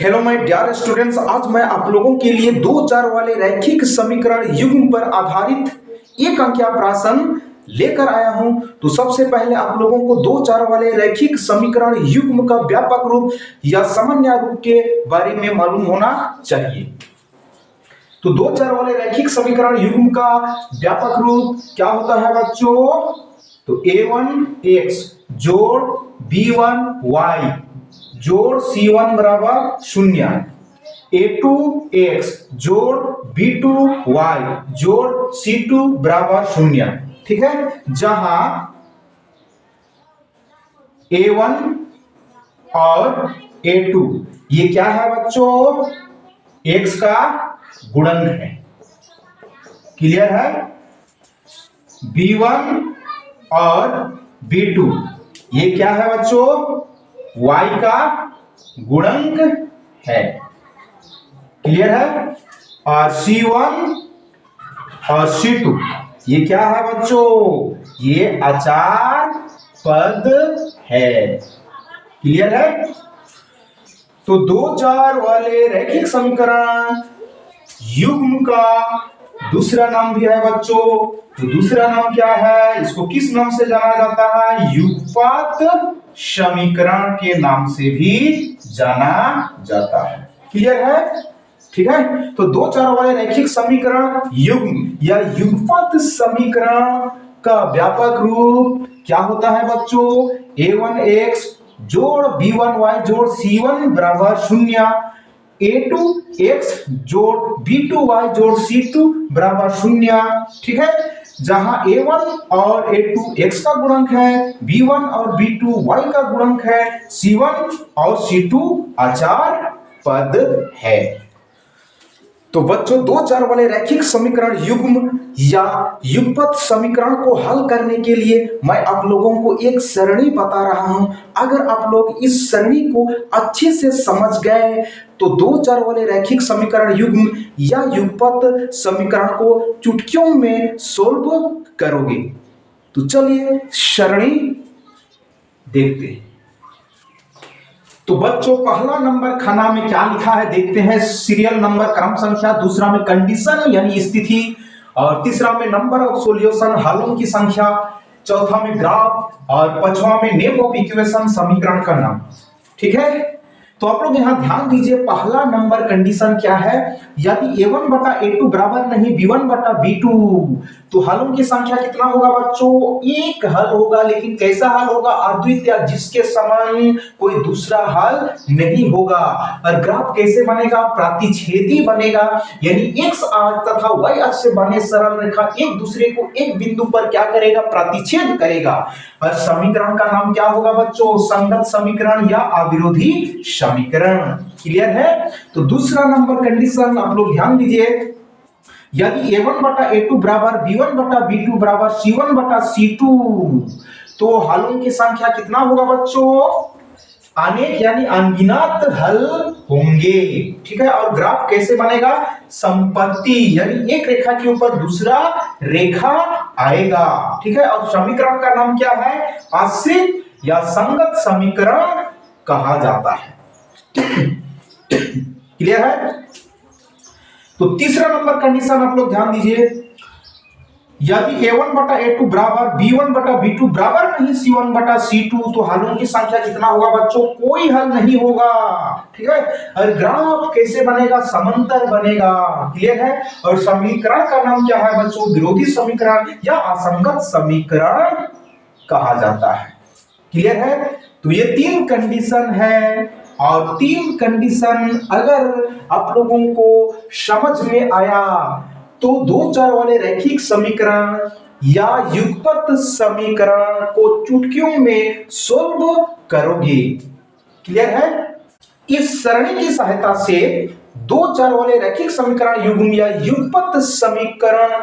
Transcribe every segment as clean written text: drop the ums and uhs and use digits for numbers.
Hello my dear students, आज मैं आप लोगों के लिए दो चार वाले रैखिक समीकरण युग्म पर आधारित एक अंकीय प्रश्न लेकर आया हूं। तो सबसे पहले आप लोगों को दो चार वाले रैखिक समीकरण युग्म का व्यापक रूप या सामान्य रूप के बारे में मालूम होना चाहिए। तो दो चार वाले रैखिक समीकरण युग्म का व्यापक रूप क्या होता है बच्चों? तो a1x जोड़ b1y जोड़ c1 बराबर 0, a2x जोड़ b2y जोड़ c2 बराबर 0। ठीक है, जहां a1 और a2 ये क्या है बच्चों? x का गुणन है। क्लियर है? b1 और b2 ये क्या है बच्चों? y का गुणनक है। क्लियर है? और c1 और c2 ये क्या है बच्चों? ये अचार पद है। क्लियर है? तो दो चार वाले रैखिक समीकरण युग्म का दूसरा नाम भी है बच्चों। तो दूसरा नाम क्या है? इसको किस नाम से जाना जाता है? युगपत समीकरण के नाम से भी जाना जाता है। क्लियर है? ठीक है, तो दो चार वाले रैखिक समीकरण युग्म या युगपत समीकरण का व्यापक रूप क्या होता है बच्चों? a1x जोड़ b1y जोड़ c1 बराबर 0, a2x जोड़ b2y जोड़ c2 बराबर 0। ठीक है, जहां a1 और a2 x का गुणक है, b1 और b2 y का गुणक है, c1 और c2 अचार पद है। तो बच्चों दो चार वाले रैखिक समीकरण युग्म या युगपत समीकरण को हल करने के लिए मैं आप लोगों को एक सरणी बता रहा हूं। अगर आप लोग इस सरणी को अच्छे से समझ गए तो दो चार वाले रैखिक समीकरण युग्म या युगपत समीकरण को चुटकियों में सोल्व करोगे। तो चलिए सरणी देखते हैं। तो बच्चों पहला नंबर खाना में क्या लिखा है देखते हैं। सीरियल नंबर क्रम संख्या, दूसरा में कंडीशन यानी स्थिति, और तीसरा में नंबर ऑफ सॉल्यूशन हलों की संख्या, चौथा में ग्राफ और पांचवा में नेम ऑफ इक्वेशन समीकरण का नाम। ठीक है, तो आप लोग यहां ध्यान दीजिए। पहला नंबर कंडीशन क्या है? यदि a1 बटा a2 बराबर नहीं b1 बटा b2 तो हलों की संख्या कितना होगा बच्चों? एक हल होगा। लेकिन कैसा हल होगा? अद्वितीय, जिसके समान कोई दूसरा हल नहीं होगा। और ग्राफ कैसे बनेगा? प्रतिच्छेदी बनेगा, यानी x तथा y अक्ष से बने सरल रेखा एक दूसरे को एक बिंदु पर क्या करेगा? प्रतिच्छेद करेगा। और समीकरण का नाम क्या होगा बच्चों? संगत समीकरण या अविरोधी समीकरण। क्लियर है? तो दूसरा नंबर कंडीशन आप लोग ध्यान दीजिए। यदि a1 बटा a2 बराबर b1 बटा b2 बराबर c1 बटा c2 तो हलों की संख्या कितना होगा बच्चों? अनेक यानी अनगिनत हल होंगे। ठीक है, और ग्राफ कैसे बनेगा? संपत्ति, यानी एक रेखा के ऊपर दूसरा रेखा आएगा। ठीक है, और समीकरण का नाम क्या है? आश्रित या संगत समीकरण कहा जाता है। क्लियर है? तो तीसरा नंबर कंडीशन आप लोग ध्यान दीजिए। यदि a1 बटा a2 बराबर b1 बटा b2 बराबर नहीं c1 बटा c2 तो हलों की संख्या कितना होगा बच्चों? कोई हल नहीं होगा। ठीक है, और ग्राफ कैसे बनेगा? समांतर बनेगा। क्लियर है? और समीकरण का नाम क्या है बच्चों? विरोधी समीकरण या असंगत समीकरण कहा जाता है। क्लियर है? तो ये तीन कंडीशन है, और तीन कंडीशन अगर आप लोगों को समझ में आया तो दो चार वाले रैखिक समीकरण या युगपत समीकरण को चुटकियों में सोल्व करोगे। क्लियर है? इस सरणी की सहायता से दो चार वाले रैखिक समीकरण युग्म या युगपत समीकरण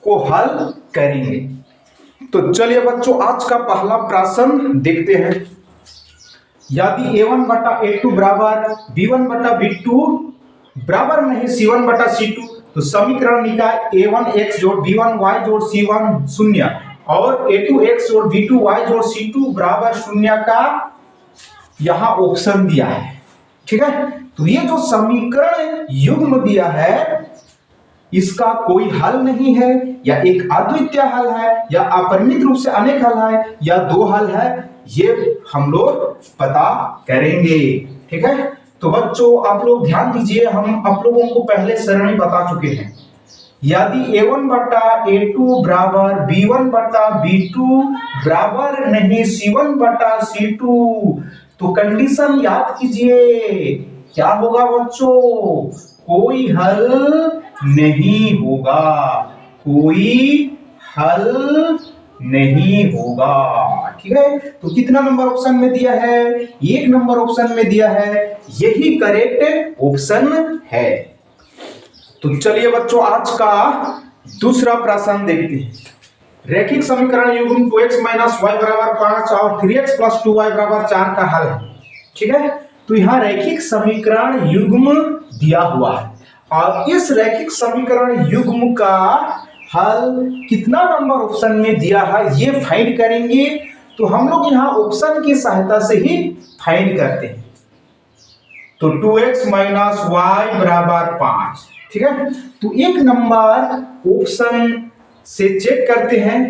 को हल करेंगे। तो चलिए बच्चों आज का पहला प्रश्न देखते हैं। यदि a1 बटा a2 बराबर b1 बटा b2 बराबर नहीं c1 बटा c2 तो समीकरण निकाय a1x जोड़ b1y जोड़ c1 0 और a2x जोड़ b2y जोड़ c2 बराबर 0 का यहां ऑप्शन दिया है। ठीक है। तो ये जो समीकरण युग्म दिया है इसका कोई हल नहीं है, या एक अद्वितीय हल है, या अपरिमित रूप से अनेक हल है, या दो हल है, ये हम लोग पता करेंगे। ठीक है। तो बच्चों आप लोग ध्यान दीजिए, हम आप लोगों को पहले सरणी बता चुके हैं। यदि a1 बटा a2 बराबर b1 बटा b2 बराबर नहीं c1 बटा c2, तो कंडीशन याद कीजिए क्या होगा बच्चों, कोई हल नहीं होगा, कोई हल नहीं होगा। ठीक है। तो कितना नंबर ऑप्शन में दिया है, एक नंबर ऑप्शन में दिया है, यही करेक्ट ऑप्शन है। तो चलिए बच्चों आज का दूसरा प्रश्न देखते हैं। रैखिक समीकरण युग्म 2x माइनस y बराबर 5 और 3x प्लस 2y बराबर 4 का हल है। ठीक है। तो यहाँ रैखिक समीकरण युग्म दिया हुआ है और इस रैखिक समीकरण युग्म का हल कितना नंबर ऑप्शन में दिया है ये फाइंड करेंगे। तो हम लोग यहाँ ऑप्शन की सहायता से ही फाइंड करते हैं। तो 2x माइनस y बराबर 5। ठीक है। तो एक नंबर ऑप्शन से चेक करते हैं।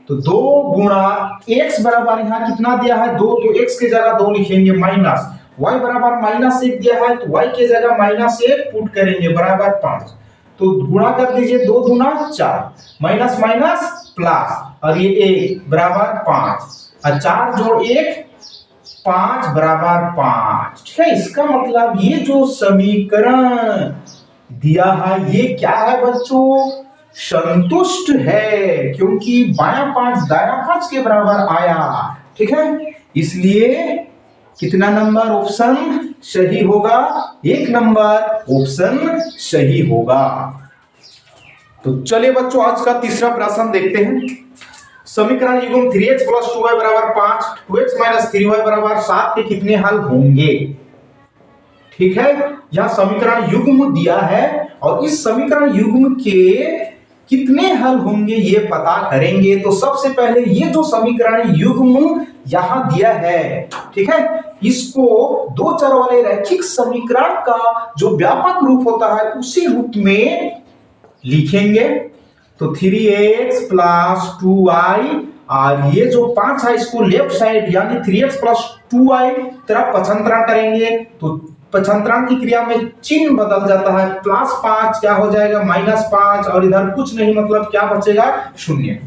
तो 2 गुणा x बराबर यहाँ कितना दिया है 2, तो x की जगह 2 लिखेंगे, माइनस y बराबर -1 दिया है तो y की जगह -1 पुट करेंगे बराबर 5। तो गुणा कर दीजिए, 2 दूना 4, माइनस माइनस प्लस, और ये 1 बराबर 5 और 4 जोड़ 1 5 बराबर 5। ठीक है। इसका मतलब ये जो समीकरण दिया है ये क्या है बच्चों, संतुष्ट है, क्योंकि बायां 5 दायां 5 के बराबर आया। ठीक है। इसलिए कितना नंबर ऑप्शन सही होगा, एक नंबर ऑप्शन सही होगा। तो चलिए बच्चों आज का तीसरा प्रश्न देखते हैं। समीकरण युग्म 3x प्लस 2y बराबर 5, 2x माइनस 3y बराबर 7 के कितने हल होंगे। ठीक है। यह समीकरण युग्म दिया है और इस समीकरण युग्म के कितने हल होंगे ये पता करेंगे। तो सबसे पहले ये जो समीकरण युग्म यहां दिया है, ठीक है, इसको दो चर वाले रैखिक समीकरण का जो व्यापक रूप होता है उसी रूप में लिखेंगे। तो 3x प्लस 2y और ये जो 5 है इसको लेफ्ट साइड यानी 3x प्लस 2y तरफ पक्षांतरण करेंगे। तो पक्षांतरण की क्रिया में चिन्ह बदल जाता है, प्लस 5 क्या हो जाएगा -5 और इधर कुछ नहीं, मतलब क्या बचेगा 0।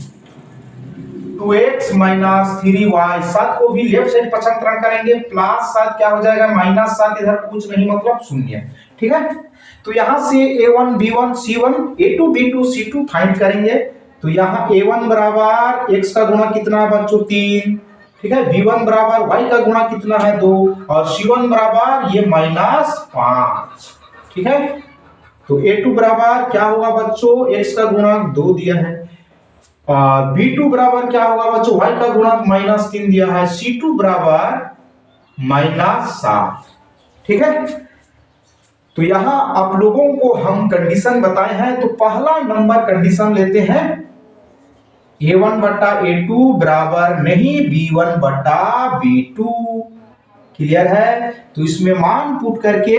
2x माइनस 3y 7 को भी लेफ्ट साइड पक्षांतरण करेंगे, प्लस 7 क्या हो जाएगा -7, इधर कुछ नहीं मतलब 0। ठीक है। तो यहां से a1 b1 c1 a2 b2 c2 find करेंगे। तो यहां a1 बराबर x का गुणा कितना है बच्चों 3। ठीक है। b1 बराबर y का गुणा कितना है 2 और c1 बराबर ये -5। ठीक है। तो a2 बराबर क्या होगा बच्चों, x का गुणा 2 दिया है, और b2 बराबर क्या होगा बच्चों, y का गुणा -3 दिया है, c2 बराबर -7। ठीक है। तो यहां आप लोगों को हम कंडीशन बताए हैं। तो पहला नंबर कंडीशन लेते हैं, a1 बटा a2 बराबर नहीं b1 बटा b2। क्लियर है। तो इसमें मान पुट करके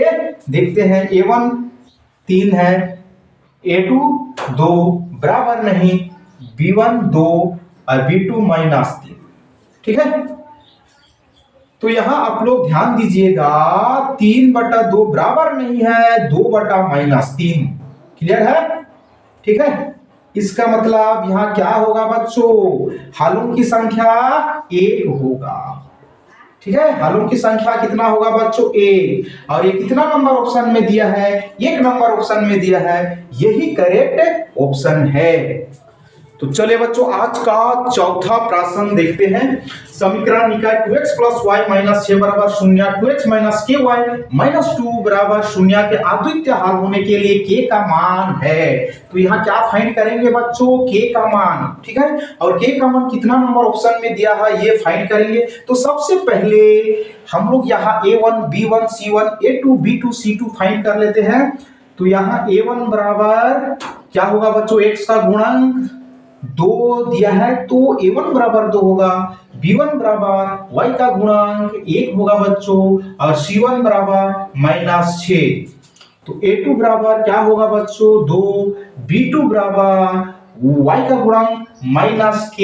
देखते हैं, a1 3 है, a2 2 बराबर नहीं b1 2 और b2 -3। ठीक है। तो यहां आप लोग ध्यान दीजिएगा, 3 बटा 2 बराबर नहीं है 2 बटा -3। क्लियर है। ठीक है। इसका मतलब यहां क्या होगा बच्चों, हलों की संख्या 1 होगा। ठीक है। हलों की संख्या कितना होगा बच्चों 1, और ये कितना नंबर ऑप्शन में दिया है, एक नंबर ऑप्शन में दिया है, यही करेक्ट ऑप्शन है। तो चलिए बच्चों आज का चौथा प्रश्न देखते हैं। समीकरण निकाय 2x प्लस y माइनस 6 बराबर 0, 2x माइनस ky माइनस 2 बराबर 0 के अद्वितीय हल होने के लिए k का मान है। तो यहाँ क्या फाइंड करेंगे बच्चों, k का मान। ठीक है। और k का मान कितना नंबर ऑप्शन में दिया है ये फाइंड करेंगे। तो सबसे पहले हम लोग यहाँ a1 b1 c1 a2 b2 c2 find कर लेते हैं। तो यहाँ a1 बराबर क्या होगा बच्चों, x का गुणक 2 दिया है तो a1 बराबर 2 होगा, b1 बराबर y का गुणांक 1 होगा बच्चों और c1 बराबर -6। तो a2 बराबर क्या होगा बच्चों 2, b2 बराबर y का गुणांक -k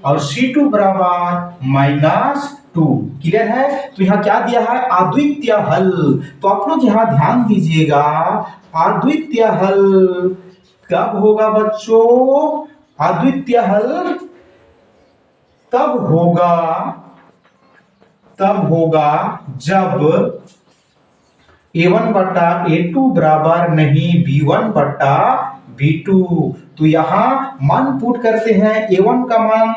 और c2 बराबर -2। क्लियर है। तो यहाँ क्या दिया है अद्वितीय हल। तो आप लोग यहाँ ध्यान दीजिएगा, अद्वितीय हल कब होगा बच्चों? अद्वितीय हल तब होगा जब a1 बटा a2 बराबर नहीं b1 बटा b2। तो यहां मान पुट करते हैं, a1 का मान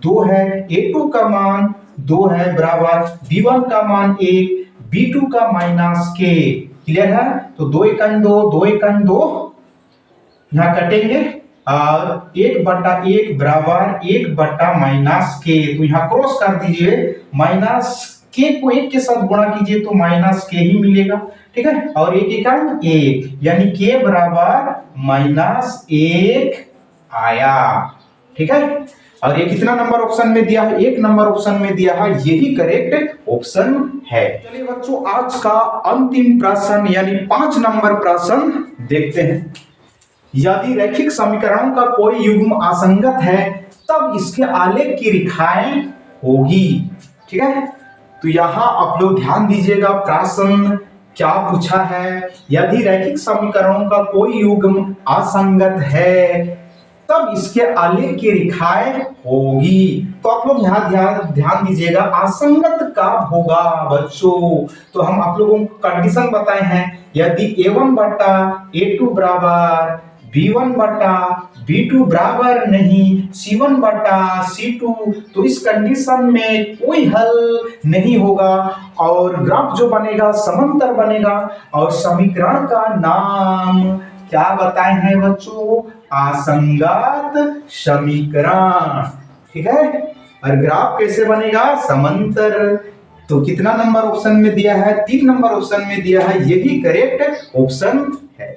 2 है, a2 का मान 2 है बराबर b1 का मान 1, b2 का -k। क्लियर है। तो 2 एकन 2, 2 एकन 2 यहां कटेंगे और 1 बटा 1 बराबर 1 बटा -k। तो यहां क्रॉस कर दीजिए, -k को 1 के साथ गुणा कीजिए तो -k ही मिलेगा। ठीक है। और 1 एकन 1 यानी k बराबर -1 आया। ठीक है। और ये कितना नंबर ऑप्शन में दिया है? 1 नंबर ऑप्शन में दिया है, यही करेक्ट ऑप्शन है। चलिए बच्चों आज का अंतिम प्रश्न यानी 5 नंबर प्रश्न देखते हैं। यदि रैखिक समीकरणों का कोई युग्म असंगत है तब इसके आलेख की रेखाएं होगी। ठीक है। तो यहां आप लोग ध्यान दीजिएगा, प्रश्न क्या पूछा है। यदि रैखिक समीकरणों का कोई युग्म असंगत है तब इसके आलेख की रेखाएं होगी। तो आप लोग यहाँ ध्यान दीजिएगा, असंगत कब होगा बच्चों? तो हम आप लोगों को कंडीशन बताए हैं, यदि a1 बटा a2 बराबर b1 बटा b2 बराबर नहीं c1 बटा c2, तो इस कंडीशन में कोई हल नहीं होगा और ग्राफ जो बनेगा समांतर बनेगा। और समीकरण का नाम क्या बताए हैं बच्चों? असंगत समीकरण। ठीक है। और ग्राफ कैसे बनेगा? समांतर। तो कितना नंबर ऑप्शन में दिया है? 3 नंबर ऑप्शन में दिया है, यही करेक्ट ऑप्शन है।